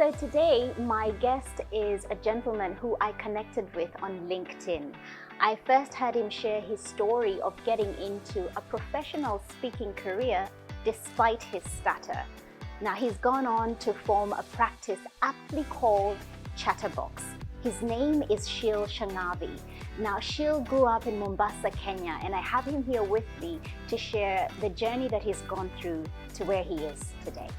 So today, my guest is a gentleman who I connected with on LinkedIn. I first heard him share his story of getting into a professional speaking career despite his stutter. Now, he's gone on to form a practice aptly called Chatterbox. His name is Shil Shanghavi. Now, Shil grew up in Mombasa, Kenya, and I have him here with me to share the journey that he's gone through to where he is today.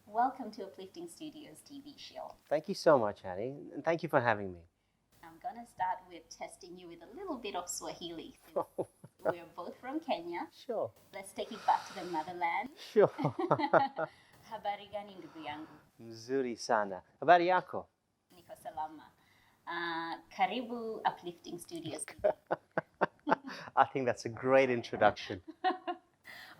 Welcome to Uplifting Studios TV, Shil. Thank you so much, Annie, and thank you for having me. I'm going to start with testing you with a little bit of Swahili. We're both from Kenya. Sure. Let's take it back to the motherland. Sure. Habari gani ndugu yangu? Mzuri sana. Habari yako? Niko salama. Karibu Uplifting Studios TV. I think that's a great introduction.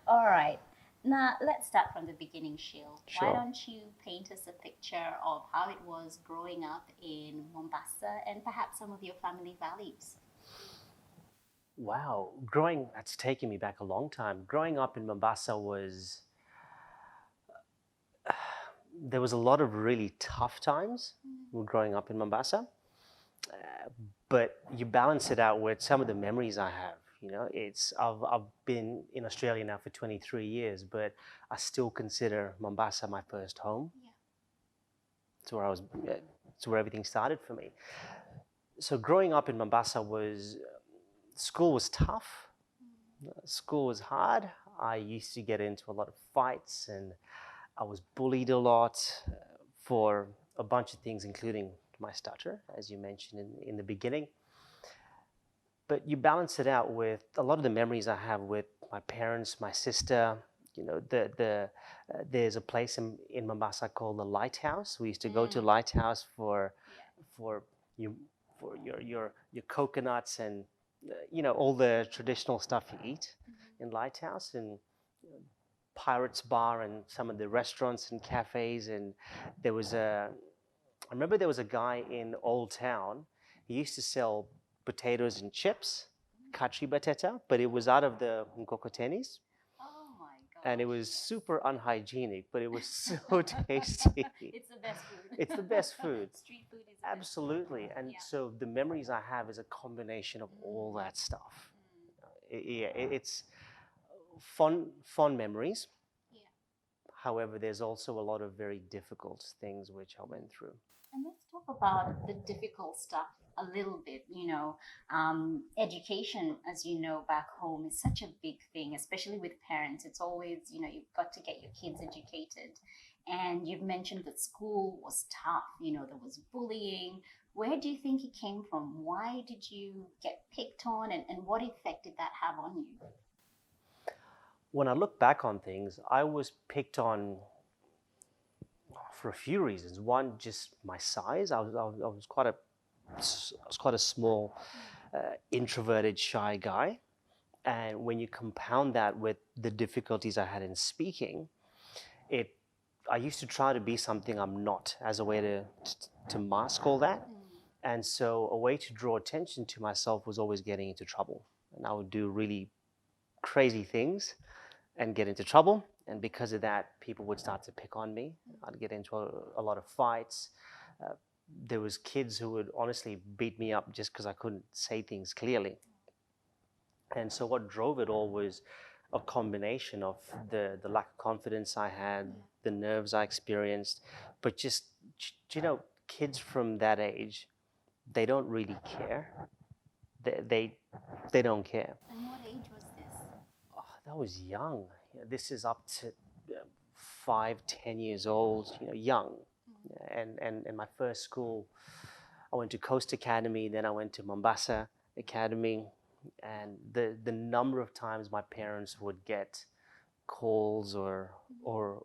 All right. Now, let's start from the beginning, Shil. Sure. Why don't you paint us a picture of how it was growing up in Mombasa and perhaps some of your family values? Wow, that's taken me back a long time. Growing up in Mombasa there was a lot of really tough times growing up in Mombasa, but you balance it out with some of the memories I have. You know, I've been in Australia now for 23 years, but I still consider Mombasa my first home. Yeah. It's where everything started for me. So growing up in Mombasa school was tough. School was hard. I used to get into a lot of fights and I was bullied a lot for a bunch of things, including my stutter, as you mentioned in the beginning. But you balance it out with a lot of the memories I have with my parents, my sister. You know, there's a place in Mombasa called the Lighthouse. We used to go to Lighthouse for your coconuts and all the traditional stuff you eat in Lighthouse, and Pirates Bar and some of the restaurants and cafes. And I remember there was a guy in Old Town. He used to sell potatoes and chips, kachi bateta, but it was out of the mkokotenis. Oh my God. And it was super unhygienic, but it was so tasty. It's the best food. It's the best food. Street food is Absolutely. And so the memories I have is a combination of all that stuff. It's fun memories. Yeah. However, there's also a lot of very difficult things which I went through. And let's talk about the difficult stuff a little bit. Education, as you know, back home is such a big thing, especially with parents. It's always, you've got to get your kids educated. And you've mentioned that school was tough. There was bullying. Where do you think it came from? Why did you get picked on, and what effect did that have on you? When I look back on things, I was picked on for a few reasons. One, just my size. I was quite a small, introverted, shy guy, and when you compound that with the difficulties I had in speaking, I used to try to be something I'm not, as a way to mask all that. And so a way to draw attention to myself was always getting into trouble, and I would do really crazy things and get into trouble. And because of that, people would start to pick on me. I'd get into a lot of fights. There was kids who would honestly beat me up just because I couldn't say things clearly. And so what drove it all was a combination of the lack of confidence I had, the nerves I experienced, but just, kids from that age, they don't really care. They don't care. And what age was this? Oh, that was young. This is up to 5-10 years old, young. And my first school, I went to Coast Academy, then I went to Mombasa Academy, and the number of times my parents would get calls or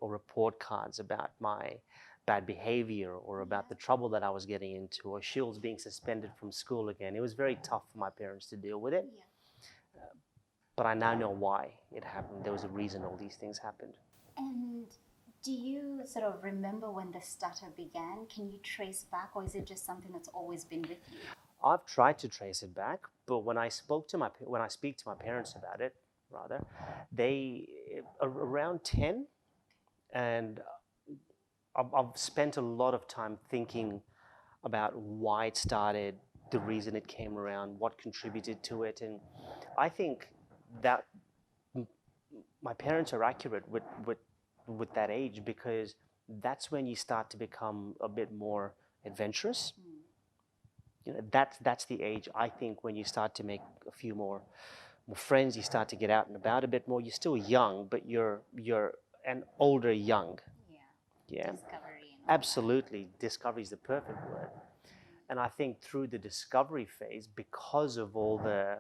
report cards about my bad behavior or about the trouble that I was getting into, or Shil's being suspended from school again. It was very tough for my parents to deal with it. Yeah. But I now know why it happened. There was a reason all these things happened. And do you sort of remember when the stutter began? Can you trace back, or is it just something that's always been with you? I've tried to trace it back, but when I speak to my parents about it, rather, they around 10, and I've spent a lot of time thinking about why it started, the reason it came around, what contributed to it, and I think that my parents are accurate with that age, because that's when you start to become a bit more adventurous. You know, that's the age, I think, when you start to make a few more friends. You start to get out and about a bit more. You're still young, but you're an older young. Yeah. Discovery. Absolutely, discovery is the perfect word. And I think through the discovery phase, because of all the,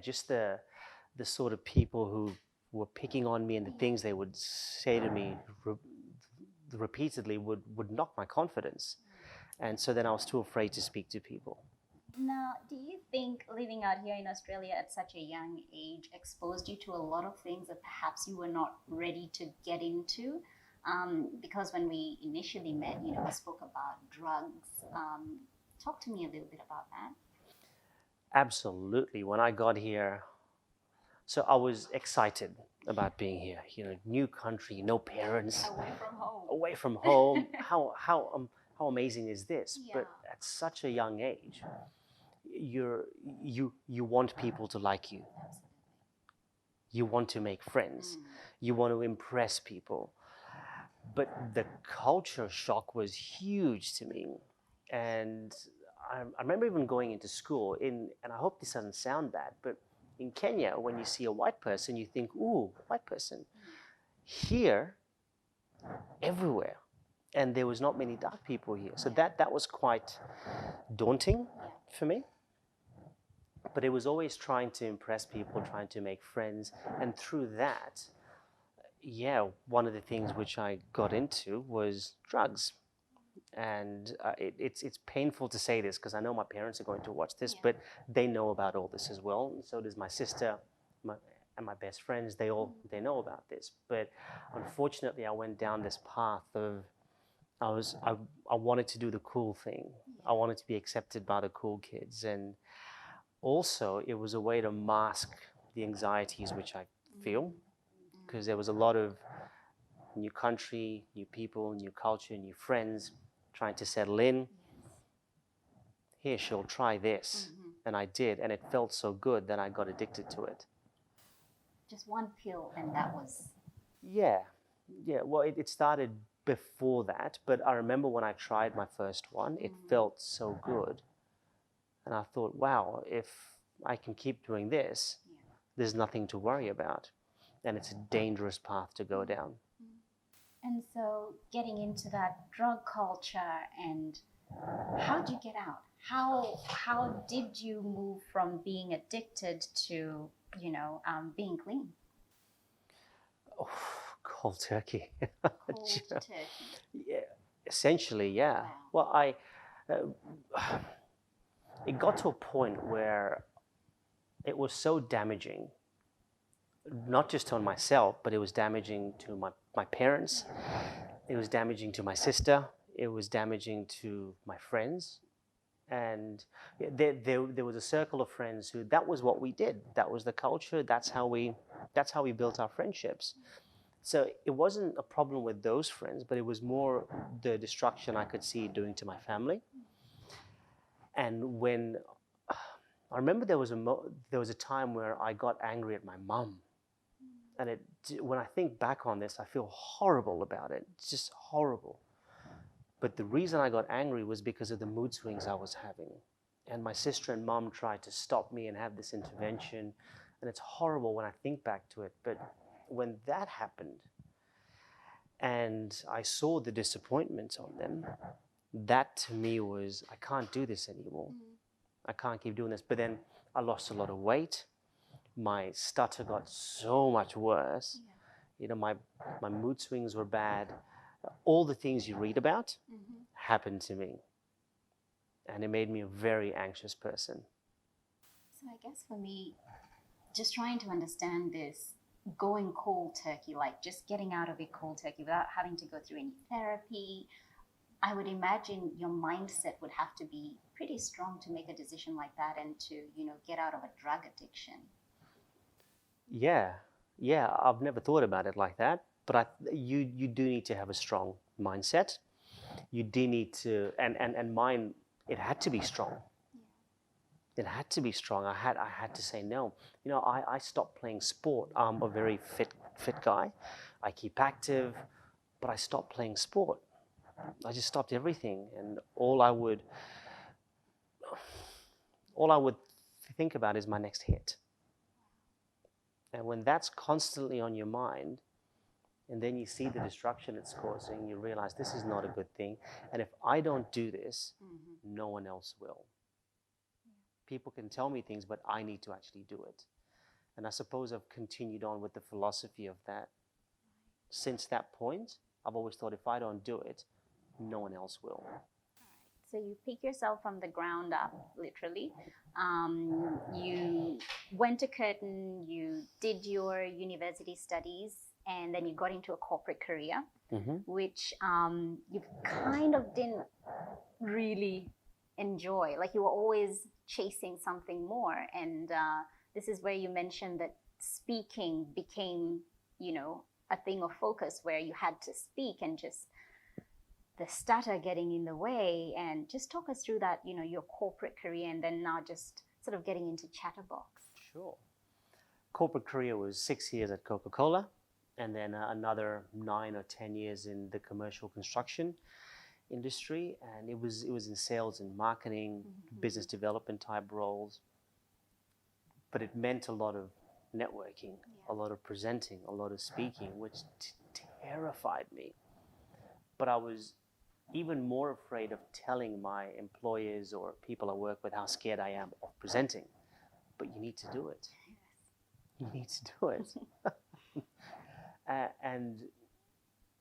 just the sort of people who were picking on me, and the things they would say to me repeatedly would knock my confidence. And so then I was too afraid to speak to people. Now, do you think living out here in Australia at such a young age exposed you to a lot of things that perhaps you were not ready to get into? Because when we initially met, we spoke about drugs. Talk to me a little bit about that. Absolutely. When I got here, so I was excited about being here. New country, no parents, Away from home. Away from home. How amazing is this? Yeah. But at such a young age, you want people to like you. Absolutely. You want to make friends. You want to impress people. But the culture shock was huge to me. And I remember even going into school, and I hope this doesn't sound bad, but in Kenya, when you see a white person, you think, ooh, white person. Here, everywhere. And there was not many dark people here. So that was quite daunting for me. But it was always trying to impress people, trying to make friends. And through that, one of the things which I got into was drugs. And it's painful to say this, because I know my parents are going to watch this, but they know about all this as well. And so does my sister, and my best friends. They know about this. But unfortunately, I went down this path of I wanted to do the cool thing. I wanted to be accepted by the cool kids, and also it was a way to mask the anxieties which I feel, because there was a lot of new country, new people, new culture, new friends, trying to settle in. Here, Shil, try this. And I did, and it felt so good that I got addicted to it. Just one pill, and that was... Yeah. Well, it started before that, but I remember when I tried my first one, it felt so good. And I thought, wow, if I can keep doing this, there's nothing to worry about. And it's a dangerous path to go down. And so getting into that drug culture, and how did you get out? How did you move from being addicted to, being clean? Oh, cold turkey. Cold turkey. Yeah, essentially, yeah. Wow. Well, it got to a point where it was so damaging, not just on myself, but it was damaging to my parents. It was damaging to my sister. It was damaging to my friends. And there was a circle of friends who, that was what we did. That was the culture. That's how we built our friendships. So it wasn't a problem with those friends, but it was more the destruction I could see doing to my family. And when I remember there was a time where I got angry at my mum. And when I think back on this, I feel horrible about it. It's just horrible. But the reason I got angry was because of the mood swings I was having. And my sister and mum tried to stop me and have this intervention. And it's horrible when I think back to it. But when that happened, and I saw the disappointment on them, that to me was, I can't do this anymore. I can't keep doing this. But then I lost a lot of weight. My stutter got so much worse. My mood swings were bad. All the things you read about happened to me. And it made me a very anxious person. So I guess for me, just trying to understand this, going cold turkey, like just getting out of it cold turkey without having to go through any therapy, I would imagine your mindset would have to be pretty strong to make a decision like that and to, get out of a drug addiction. Yeah, yeah, I've never thought about it like that, but you do need to have a strong mindset. You do need to, and mine, it had to be strong. It had to be strong. I had to say no. You know, I stopped playing sport. I'm a very fit guy. I keep active, but I stopped playing sport. I just stopped everything, and all I would think about is my next hit. And when that's constantly on your mind, and then you see the destruction it's causing, you realize this is not a good thing. And if I don't do this, no one else will. People can tell me things, but I need to actually do it. And I suppose I've continued on with the philosophy of that. Since that point, I've always thought if I don't do it, no one else will. So you pick yourself from the ground up, literally. You went to Curtin, you did your university studies, and then you got into a corporate career, which you kind of didn't really enjoy. Like you were always chasing something more. And this is where you mentioned that speaking became, a thing of focus where you had to speak and just the stutter getting in the way. And just talk us through that, your corporate career and then now just sort of getting into Chatterbox. Sure. Corporate career was 6 years at Coca-Cola, and then another 9 or 10 years in the commercial construction industry, and it was in sales and marketing, business development type roles. But it meant a lot of networking, a lot of presenting, a lot of speaking, which terrified me. But I was even more afraid of telling my employers or people I work with how scared I am of presenting. But you need to do it. You need to do it. And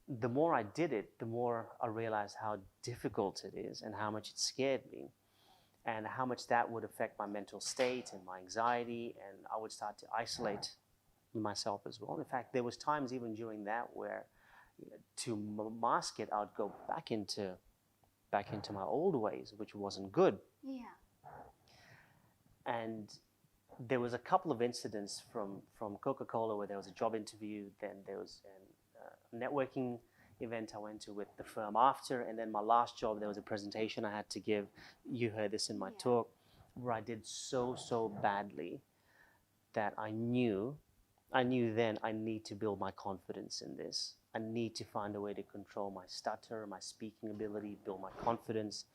the more I did it, the more I realized how difficult it is and how much it scared me and how much that would affect my mental state and my anxiety, and I would start to isolate myself as well. In fact, there was times even during that where to mask it, I would go back into my old ways, which wasn't good. Yeah. And there was a couple of incidents from Coca-Cola where there was a job interview, then there was a networking event I went to with the firm after, and then my last job, there was a presentation I had to give. You heard this in my talk, where I did so badly that I knew then I need to build my confidence in this. I need to find a way to control my stutter, my speaking ability, build my confidence,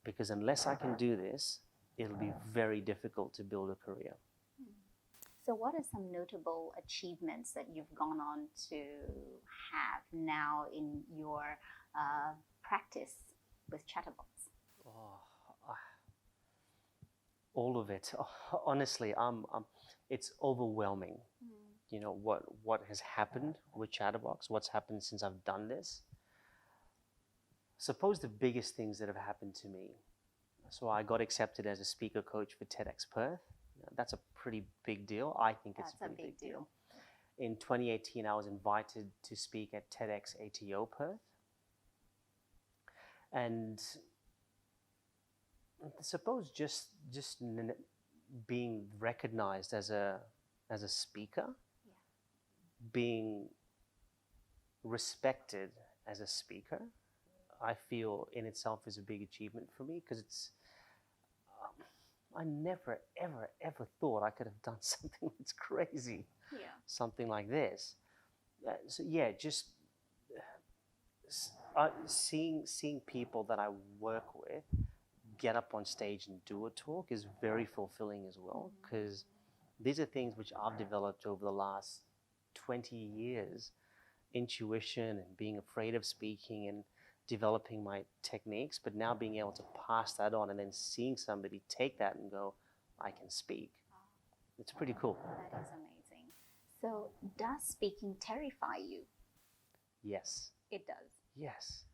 because unless I can do this, it'll be very difficult to build a career. So what are some notable achievements that you've gone on to have now in your practice with Chatterbox? All of it. Honestly, it's overwhelming. You know, what has happened with Chatterbox, what's happened since I've done this. Suppose the biggest things that have happened to me. So I got accepted as a speaker coach for TEDx Perth. That's a pretty big deal. I think it's a pretty big deal. In 2018, I was invited to speak at TEDx ATO Perth. And suppose just being recognized as a speaker, being respected as a speaker, I feel in itself is a big achievement for me, because it's I never ever thought I could have done something that's crazy, something like this. So yeah, just seeing people that I work with get up on stage and do a talk is very fulfilling as well, because these are things which I've developed over the last 20 years, intuition and being afraid of speaking and developing my techniques, but now being able to pass that on and then seeing somebody take that and go, I can speak. It's pretty cool. That is amazing. So does speaking terrify you? Yes. It does. Yes.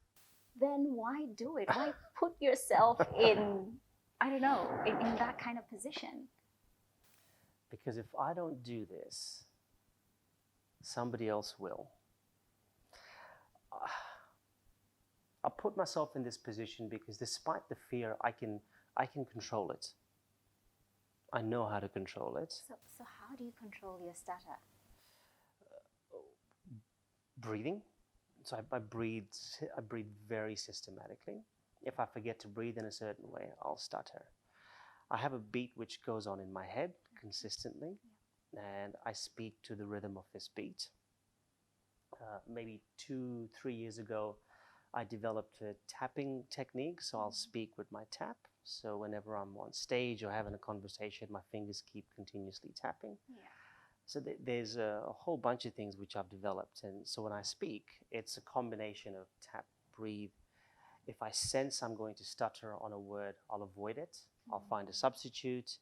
Then why do it? Why put yourself in, I don't know, in that kind of position? Because if I don't do this, somebody else will. I put myself in this position because despite the fear, I can control it. I know how to control it. So how do you control your stutter? Breathing. So I breathe very systematically. If I forget to breathe in a certain way, I'll stutter. I have a beat which goes on in my head consistently, and I speak to the rhythm of this beat. Maybe 2-3 years ago, I developed a tapping technique, so I'll speak with my tap. So whenever I'm on stage or having a conversation, my fingers keep continuously tapping. Yeah. So there's a whole bunch of things which I've developed, and so when I speak, it's a combination of tap, breathe. If I sense I'm going to stutter on a word, I'll avoid it. I'll find a substitute.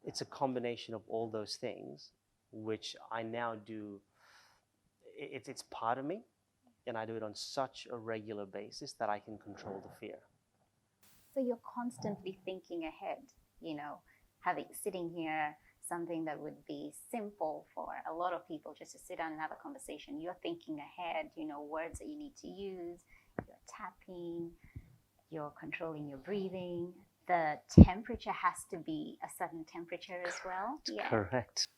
It's a combination of all those things, which I now do. It's part of me, and I do it on such a regular basis that I can control the fear. So you're constantly thinking ahead, sitting here, something that would be simple for a lot of people just to sit down and have a conversation. You're thinking ahead, words that you need to use, you're tapping, you're controlling your breathing. The temperature has to be a certain temperature as well. Yeah. Correct.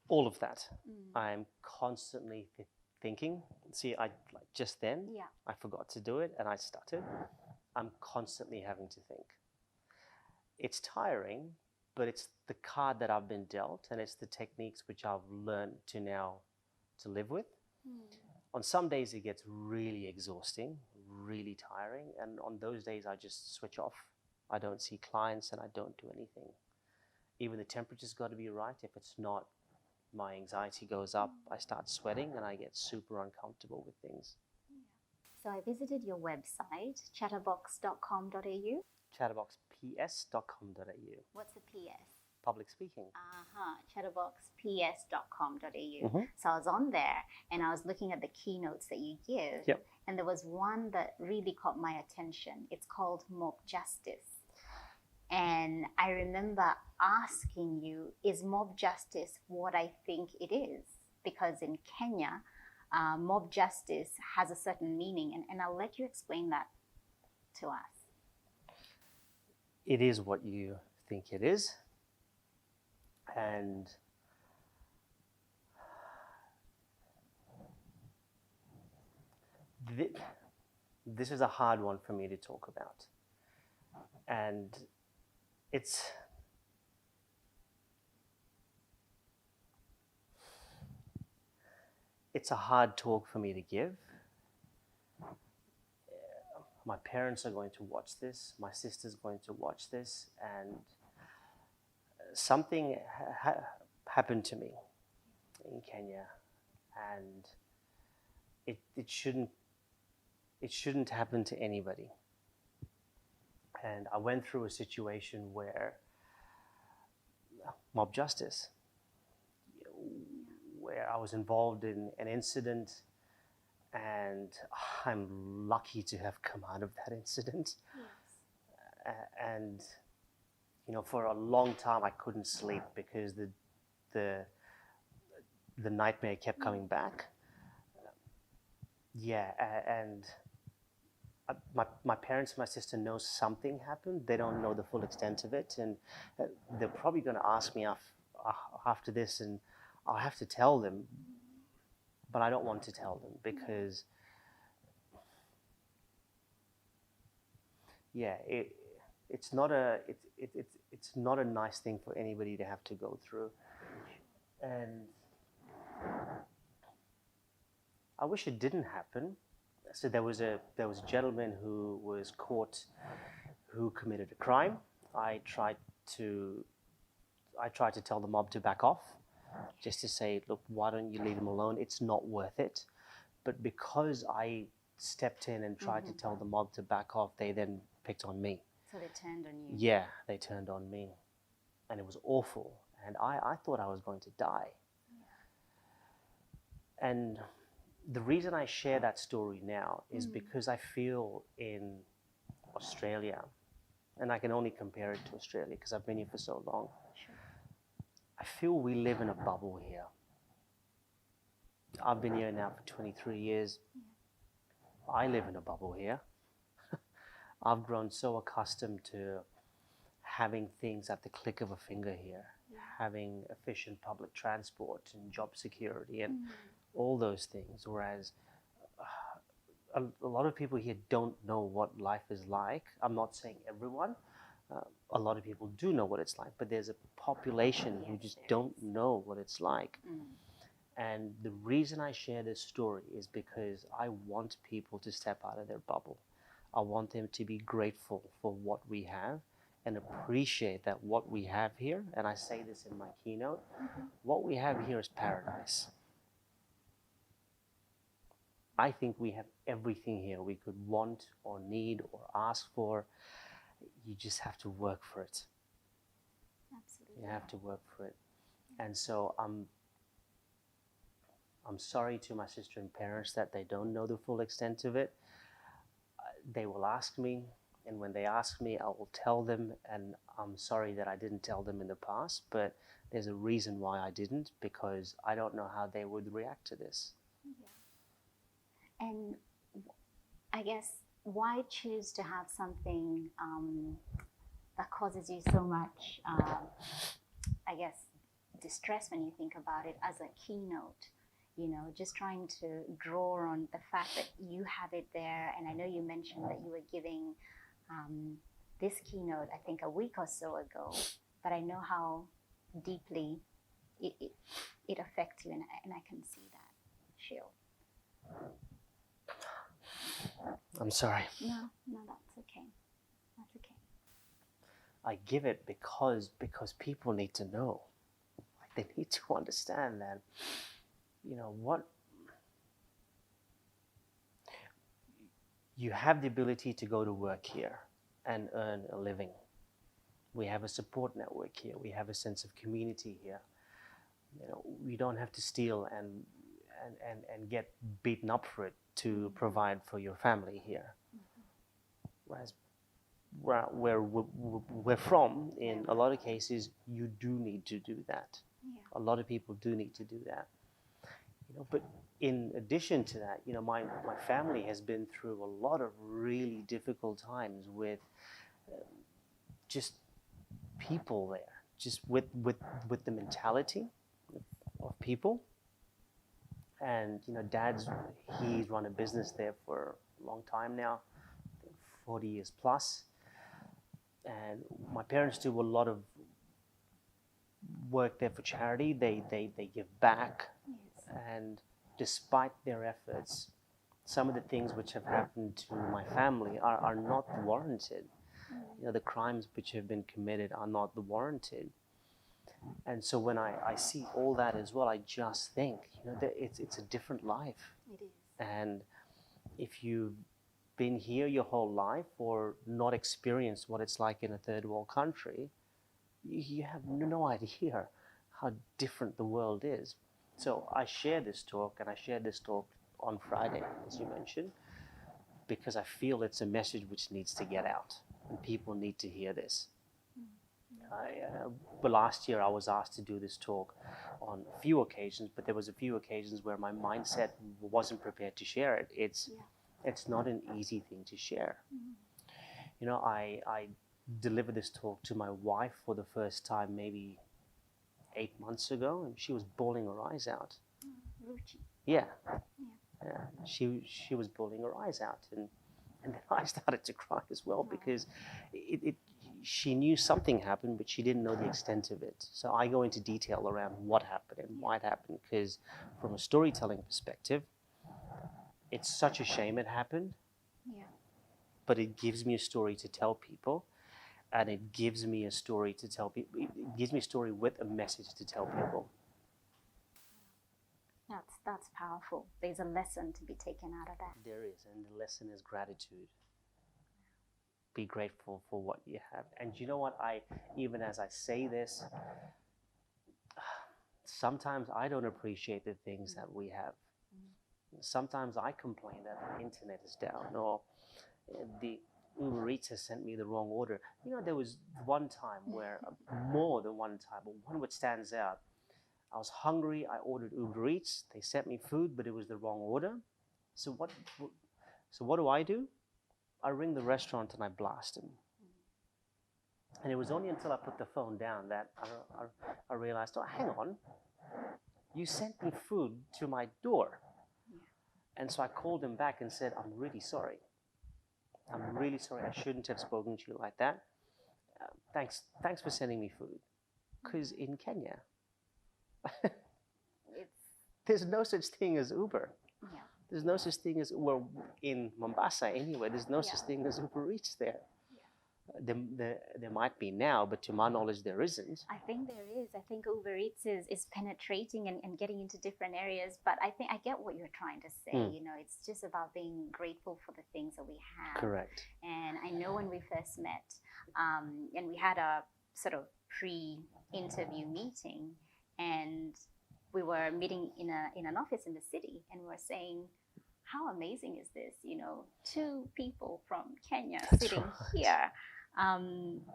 All of that. I'm constantly thinking. See, just then, I forgot to do it and I stuttered. I'm constantly having to think. It's tiring, but it's the card that I've been dealt, and it's the techniques which I've learned to live with. On some days it gets really exhausting, really tiring, and on those days I just switch off. I don't see clients and I don't do anything. Even the temperature's got to be right. If it's not, my anxiety goes up, I start sweating, and I get super uncomfortable with things. So I visited your website, chatterbox.com.au. Chatterboxps.com.au. What's the PS? Public speaking. Chatterboxps.com.au. So I was on there and I was looking at the keynotes that you give. Yep. And there was one that really caught my attention. It's called Mob Justice. And I remember asking you, is mob justice what I think it is? Because in Kenya, mob justice has a certain meaning, and I'll let you explain that to us. It is what you think it is. And this is a hard one for me to talk about. And it's a hard talk for me to give. My parents are going to watch this. My sister's going to watch this, and something happened to me in Kenya, and it shouldn't happen to anybody. And I went through a situation where mob justice, where I was involved in an incident, and I'm lucky to have come out of that incident. Yes. And for a long time I couldn't sleep because the nightmare kept coming back. Yeah, and my parents and my sister know something happened. They don't know the full extent of it, and they're probably going to ask me after this, and I'll have to tell them, but I don't want to tell them because, it's not a nice thing for anybody to have to go through, and I wish it didn't happen. So there was a gentleman who was caught who committed a crime. I tried to tell the mob to back off, just to say, look, why don't you leave him alone? It's not worth it. But because I stepped in and tried to tell the mob to back off, they then picked on me. So they turned on you. Yeah, they turned on me, and it was awful. And I thought I was going to die. Yeah. And the reason I share that story now is because I feel in Australia, and I can only compare it to Australia because I've been here for so long. Sure. I feel we live in a bubble here. I've been here now for 23 years. I live in a bubble here. I've grown so accustomed to having things at the click of a finger here, having efficient public transport and job security and all those things. Whereas a lot of people here don't know what life is like. I'm not saying everyone. A lot of people do know what it's like, but there's a population who just don't know what it's like. And the reason I share this story is because I want people to step out of their bubble. I want them to be grateful for what we have and appreciate that what we have here, and I say this in my keynote, what we have here is paradise. I think we have everything here we could want or need or ask for. You just have to work for it. Absolutely. You have to work for it. And so I'm sorry to my sister and parents that they don't know the full extent of it. They will ask me, and when they ask me, I will tell them, and I'm sorry that I didn't tell them in the past, but there's a reason why I didn't, because I don't know how they would react to this. Yeah. And I guess, why choose to have something that causes you so much, I guess, distress when you think about it as a keynote? You know, just trying to draw on the fact that you have it there. And I know you mentioned that you were giving this keynote, I think, a week or so ago, but I know how deeply it affects you, and I can see that, Shil. I'm sorry. No, that's okay. That's okay. I give it because people need to know. Like, they need to understand that, you know, what you have the ability to go to work here and earn a living. We have a support network here. We have a sense of community here. You know, we don't have to steal and get beaten up for it to provide for your family here. Whereas where we're from, in a lot of cases, you do need to do that. A lot of people do need to do that. You know, but in addition to that, you know, my family has been through a lot of really difficult times with just people there, just with the mentality of people. And, you know, he's run a business there for a long time now, 40 years plus. And my parents do a lot of work there for charity. They give back. And despite their efforts, some of the things which have happened to my family are not warranted. You know, the crimes which have been committed are not warranted. And so when I see all that as well, I just think, you know, that it's a different life. It is. And if you've been here your whole life or not experienced what it's like in a third world country, you have no idea how different the world is. So I share this talk, and I shared this talk on Friday, as you mentioned, because I feel it's a message which needs to get out, and people need to hear this. But last year I was asked to do this talk on a few occasions, but there was a few occasions where my mindset wasn't prepared to share it. It's not an easy thing to share. You know, I delivered this talk to my wife for the first time maybe 8 months ago, and she was bawling her eyes out. Yeah. She was bawling her eyes out, and then I started to cry as well, because she knew something happened, but she didn't know the extent of it. So I go into detail around what happened and why it happened, because from a storytelling perspective, it's such a shame it happened. But it gives me a story to tell people, and it gives me a story to tell people. It gives me a story with a message to tell people. That's powerful. There's a lesson to be taken out of that. There is, and the lesson is gratitude. Be grateful for what you have. And you know what? Even as I say this, sometimes I don't appreciate the things that we have. Sometimes I complain that the internet is down, or the Uber Eats has sent me the wrong order. You know, there was one time where, more than one time, but one which stands out. I was hungry, I ordered Uber Eats, they sent me food, but it was the wrong order. So what do? I ring the restaurant and I blast them. And it was only until I put the phone down that I realized, oh, hang on, you sent me food to my door. And so I called him back and said, I'm really sorry. I'm really sorry. I shouldn't have spoken to you like that. Thanks for sending me food. Because in Kenya, there's no such thing as Uber. Yeah. There's no such thing as, well, in Mombasa anyway, there's no such thing as Uber Eats there. There might be now, but to my knowledge, there isn't. I think there is. I think Uber Eats is penetrating and getting into different areas. But I think I get what you're trying to say. You know, it's just about being grateful for the things that we have. Correct. And I know when we first met, and we had a sort of pre-interview meeting, and we were meeting in an office in the city, and we were saying, how amazing is this? You know, two people from Kenya sitting here.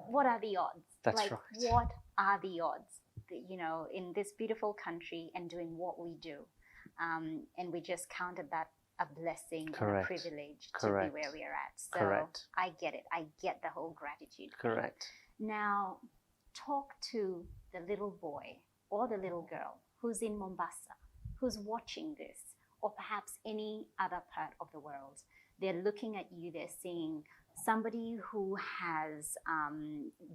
What are the odds? That's like, right. What are the odds, that, you know, in this beautiful country and doing what we do? And we just counted that a blessing and a privilege to be where we are at. So I get it. I get the whole gratitude. Correct. Now, talk to the little boy or the little girl who's in Mombasa, who's watching this, or perhaps any other part of the world. They're looking at you, they're seeing somebody who has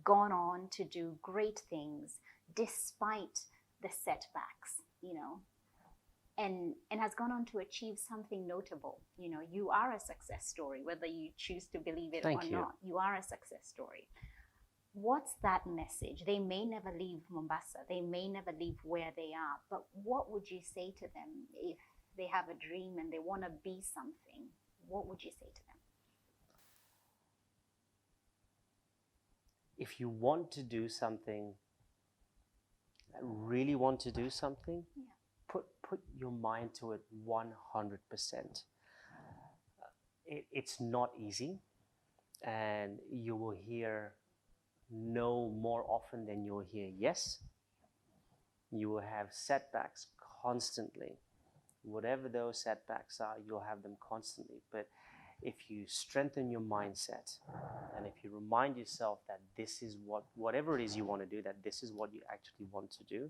gone on to do great things despite the setbacks, you know, and has gone on to achieve something notable. You know, you are a success story, whether you choose to believe it or not. You are a success story. What's that message? They may never leave Mombasa. They may never leave where they are. But what would you say to them if they have a dream and they want to be something? What would you say to them? If you want to do something, really want to do something, put your mind to it 100%. It's not easy, and you will hear no more often than you'll hear yes. You will have setbacks constantly. Whatever those setbacks are, you'll have them constantly. But if you strengthen your mindset, and if you remind yourself that this is whatever it is you want to do, that this is what you actually want to do,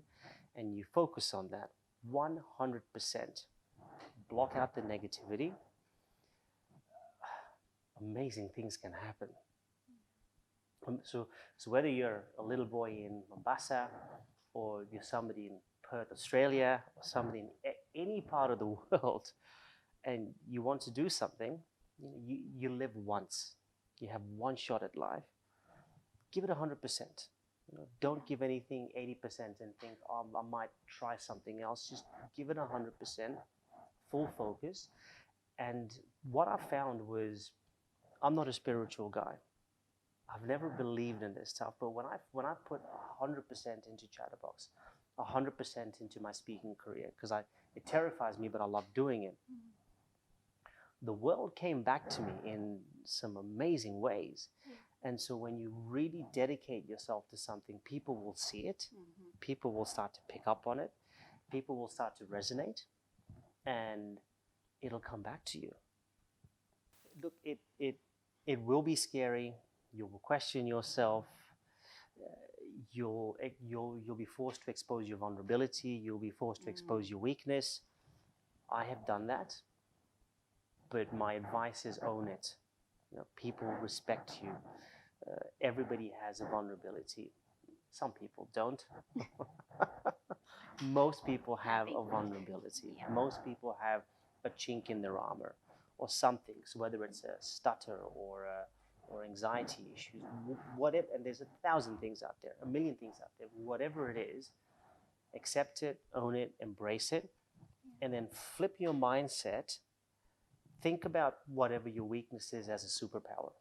and you focus on that 100%, block out the negativity, amazing things can happen. So whether you're a little boy in Mombasa, or you're somebody in Perth, Australia, or somebody in any part of the world, and you want to do something, you live once. You have one shot at life. Give it 100%. You know, don't give anything 80% and think, oh, I might try something else. Just give it 100%, full focus. And what I found was, I'm not a spiritual guy. I've never believed in this stuff, but when I put 100% into Chatterbox, 100% into my speaking career, because it terrifies me, but I love doing it. The world came back to me in some amazing ways. And so when you really dedicate yourself to something, people will see it. People will start to pick up on it. People will start to resonate, and it'll come back to you. Look, it will be scary. You will question yourself. You'll be forced to expose your vulnerability. You'll be forced to expose your weakness. I have done that, but my advice is own it. You know, people respect you. Everybody has a vulnerability. Some people don't. Most people have a vulnerability. Most people have a chink in their armor or something. So whether it's a stutter or anxiety issues, whatever, and there's 1,000 things out there, 1,000,000 things out there, whatever it is, accept it, own it, embrace it, and then flip your mindset. Think about whatever your weakness is as a superpower.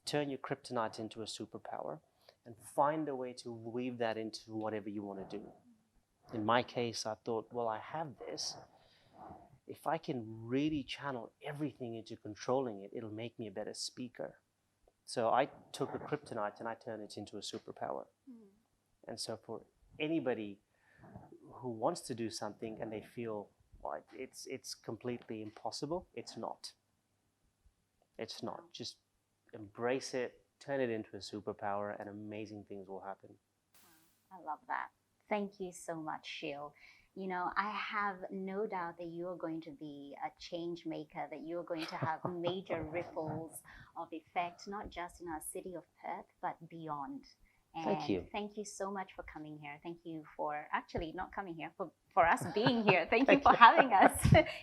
Turn your kryptonite into a superpower and find a way to weave that into whatever you want to do. In my case, I thought, well, I have this. If I can really channel everything into controlling it, it'll make me a better speaker. So I took a kryptonite and I turned it into a superpower. And so for anybody who wants to do something and they feel like it's completely impossible, it's not. It's not. Just embrace it, turn it into a superpower, and amazing things will happen. I love that. Thank you so much, Shil. You know, I have no doubt that you are going to be a change maker, that you're going to have major ripples of effect, not just in our city of Perth, but beyond. And Thank you. thank you so much for coming here. Thank you for actually not coming here, for us being here. Thank you for having us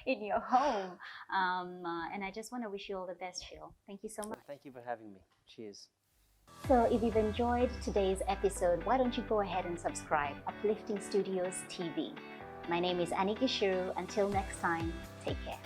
in your home. And I just want to wish you all the best, Shil. Thank you so much. Thank you for having me. Cheers. So if you've enjoyed today's episode, why don't you go ahead and subscribe, Uplifting Studios TV. My name is Annie Gishiru. Until next time, take care.